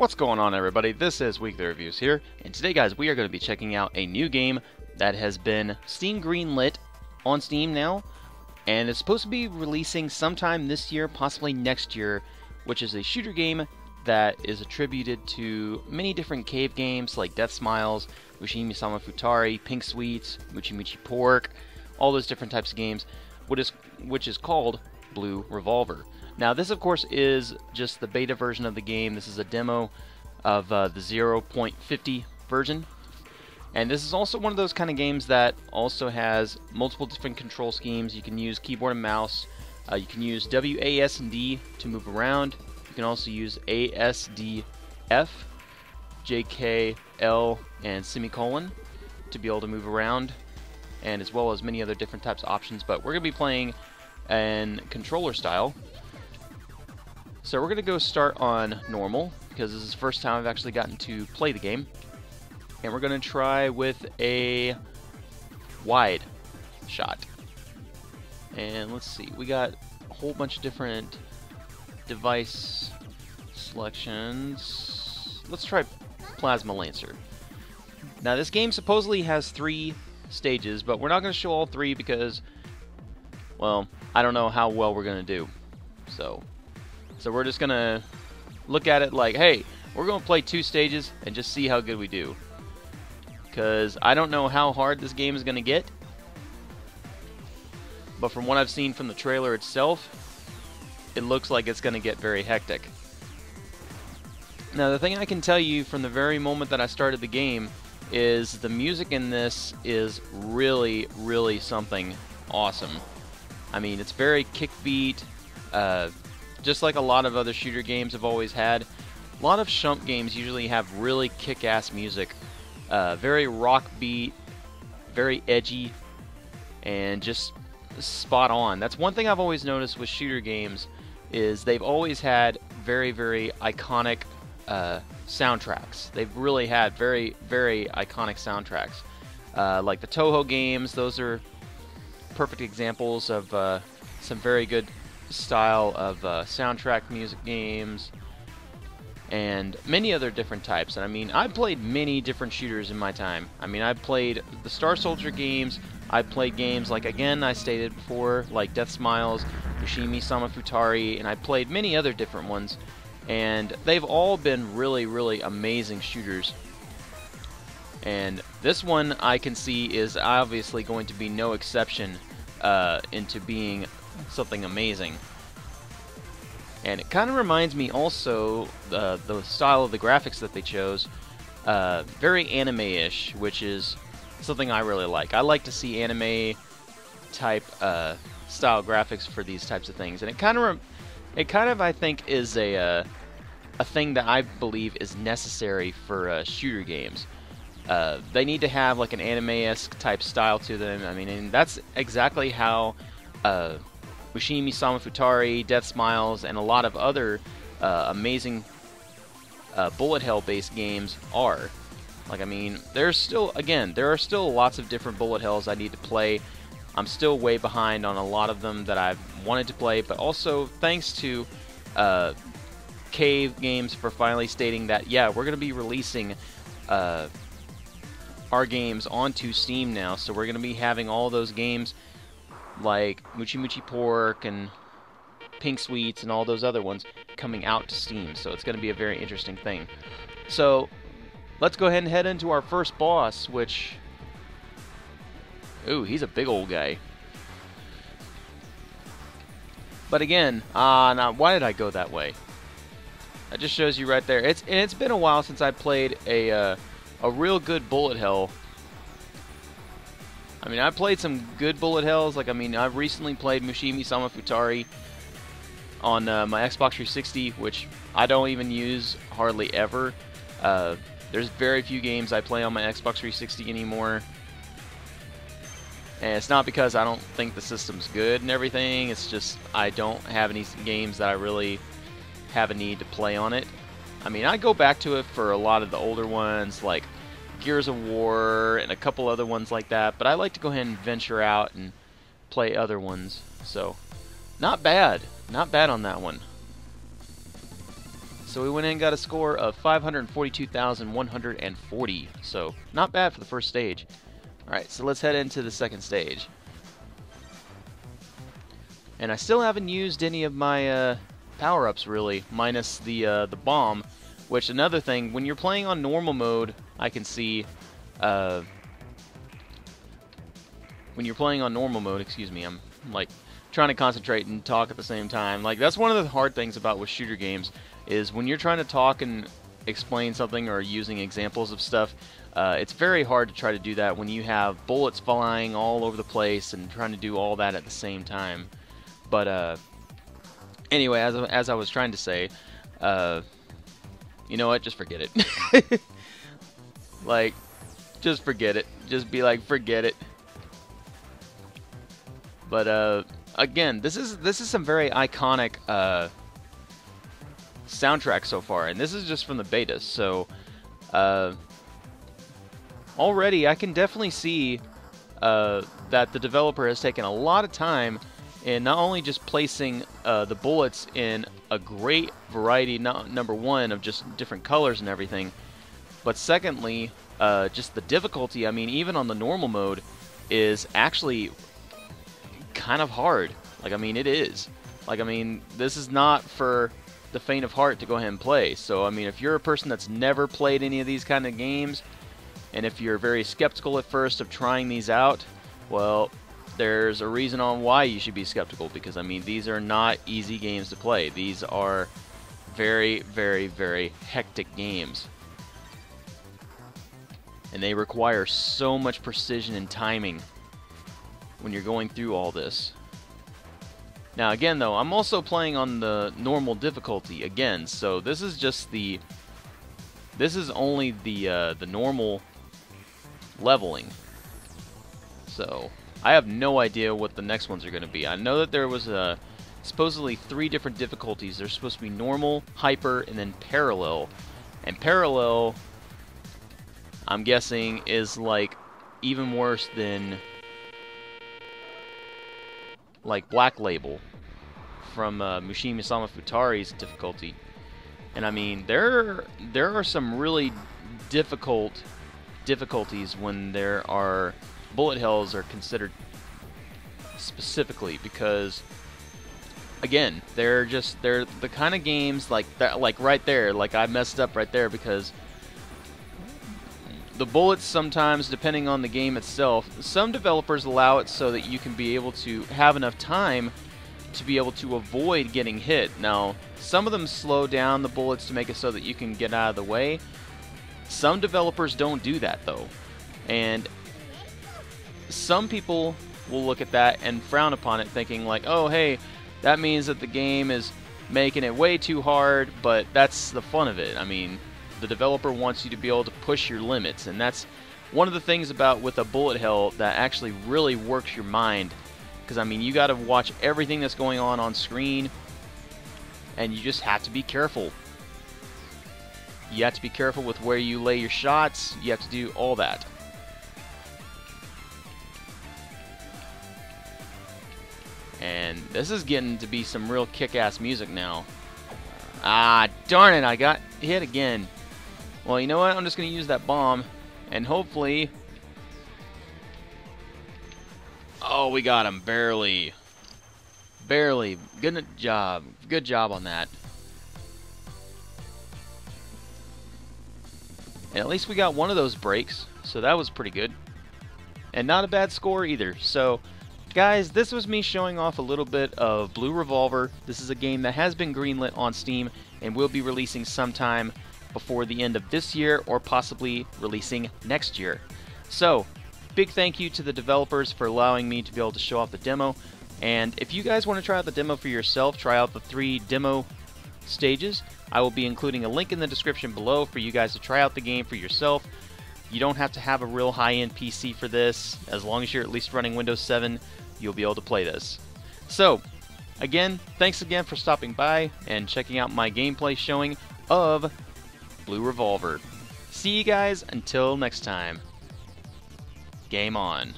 What's going on, everybody? This is Wii-kly Reviews here, and today, guys, we are going to be checking out a new game that has been Steam greenlit on Steam now, and it's supposed to be releasing sometime this year, possibly next year, which is a shooter game that is attributed to many different cave games like Death Smiles, Mushimi-sama Futari, Pink Sweets, Mochi Mochi Pork, all those different types of games, which is called Blue Revolver. Now, this, of course, is just the beta version of the game. This is a demo of the 0.50 version. And this is also one of those kind of games that also has multiple different control schemes. You can use keyboard and mouse. You can use W, A, S, and D to move around. You can also use A, S, D, F, J, K, L, and semicolon to be able to move around, and as well as many other different types of options. But we're going to be playing in controller style. So we're going to go start on normal, because this is the first time I've actually gotten to play the game. And we're going to try with a wide shot. And let's see, we got a whole bunch of different device selections. Let's try Plasma Lancer. Now, this game supposedly has 3 stages, but we're not going to show all 3 because, well, I don't know how well we're going to do. So we're just going to look at it like, hey, we're going to play 2 stages and just see how good we do. Because I don't know how hard this game is going to get. But from what I've seen from the trailer itself, it looks like it's going to get very hectic. Now, the thing I can tell you from the very moment that I started the game is the music in this is really, really something awesome. I mean, it's very kick beat, just like a lot of other shooter games have always had. A lot of shump games usually have really kick-ass music. Very rock beat, very edgy, and just spot on. That's one thing I've always noticed with shooter games, is they've always had very, very iconic soundtracks. They've really had very, very iconic soundtracks. Like the Toho games, those are perfect examples of some very good style of soundtrack music games, and many other different types. And I mean, I've played many different shooters in my time. I mean, I've played the Star Soldier games, I've played games like, again, I stated before, like Death Smiles, Mushimi-sama Futari, and I played many other different ones, and they've all been really, really amazing shooters. And this one, I can see, is obviously going to be no exception into being something amazing. And it kind of reminds me also, the style of the graphics that they chose, very anime-ish, which is something I really like. I like to see anime type style graphics for these types of things, and it kind of I think is a thing that I believe is necessary for shooter games. They need to have like an anime-esque type style to them. I mean, and that's exactly how Mushimi-sama Futari, Death Smiles, and a lot of other amazing bullet hell based games are. Like, I mean, there are still lots of different bullet hells I need to play. I'm still way behind on a lot of them that I've wanted to play, but also thanks to CAVE Games for finally stating that, yeah, we're going to be releasing our games onto Steam now, so we're going to be having all those games like Mochi Mochi Pork and Pink Sweets and all those other ones coming out to Steam, so it's going to be a very interesting thing. So let's go ahead and head into our first boss, which, ooh, he's a big old guy. But again, now why did I go that way? That just shows you right there. It's been a while since I played a real good bullet hell. I mean, I played some good bullet hells. Like, I mean, I've recently played Mushimi-sama Futari on my Xbox 360, which I don't even use hardly ever. There's very few games I play on my Xbox 360 anymore. And it's not because I don't think the system's good and everything. It's just I don't have any games that I really have a need to play on it. I mean, I go back to it for a lot of the older ones, like Gears of War and a couple other ones like that, but I like to go ahead and venture out and play other ones. So, not bad on that one. So we went in and got a score of 542,140. So not bad for the first stage. Alright, so let's head into the second stage. And I still haven't used any of my power-ups really, minus the bomb. Which, another thing, when you're playing on normal mode, I can see, when you're playing on normal mode, excuse me, I'm like trying to concentrate and talk at the same time. Like, that's one of the hard things about with shooter games, is when you're trying to talk and explain something or using examples of stuff, it's very hard to try to do that when you have bullets flying all over the place and trying to do all that at the same time. But, anyway, as I was trying to say, you know what? Just forget it. Like, just forget it. Just be like, forget it. But again, this is some very iconic soundtrack so far, and this is just from the beta. So already, I can definitely see that the developer has taken a lot of time in not only just placing the bullets in a great variety, number one, of just different colors and everything, but secondly, just the difficulty. I mean, even on the normal mode is actually kind of hard. Like, I mean, it is. Like, I mean, this is not for the faint of heart to go ahead and play. So, I mean, if you're a person that's never played any of these kind of games, and if you're very skeptical at first of trying these out, well, there's a reason on why you should be skeptical, because, I mean, these are not easy games to play. These are very, very, very hectic games. And they require so much precision and timing when you're going through all this. Now, again, though, I'm also playing on the normal difficulty again, so this is just the... This is only the normal leveling. So I have no idea what the next ones are going to be. I know that there was supposedly 3 different difficulties. There's supposed to be normal, hyper, and then parallel. And parallel, I'm guessing, is like even worse than like Black Label from Mushimi-sama Futari's difficulty. And I mean, there are some really difficult difficulties when there are bullet hells are considered specifically, because again, they're the kind of games like that, like right there, like I messed up right there, because the bullets sometimes, depending on the game itself, some developers allow it so that you can be able to have enough time to be able to avoid getting hit. Now, some of them slow down the bullets to make it so that you can get out of the way. Some developers don't do that, though. And some people will look at that and frown upon it, thinking like, oh, hey, that means that the game is making it way too hard, but that's the fun of it. I mean, the developer wants you to be able to push your limits, and that's one of the things about with a bullet hell that actually really works your mind. Because, I mean, you got to watch everything that's going on screen, and you just have to be careful. You have to be careful with where you lay your shots. You have to do all that. And this is getting to be some real kick-ass music now. Ah, darn it, I got hit again. Well, you know what? I'm just going to use that bomb, and hopefully... Oh, we got him. Barely. Barely. Good job. Good job on that. And at least we got one of those breaks, so that was pretty good. And not a bad score either. So, guys, this was me showing off a little bit of Blue Revolver. This is a game that has been greenlit on Steam and will be releasing sometime before the end of this year, or possibly releasing next year. So, big thank you to the developers for allowing me to be able to show off the demo. And if you guys want to try out the demo for yourself, try out the 3 demo stages. I will be including a link in the description below for you guys to try out the game for yourself. You don't have to have a real high-end PC for this. As long as you're at least running Windows 7, you'll be able to play this. So, again, thanks again for stopping by and checking out my gameplay showing of Blue Revolver. See you guys until next time. Game on.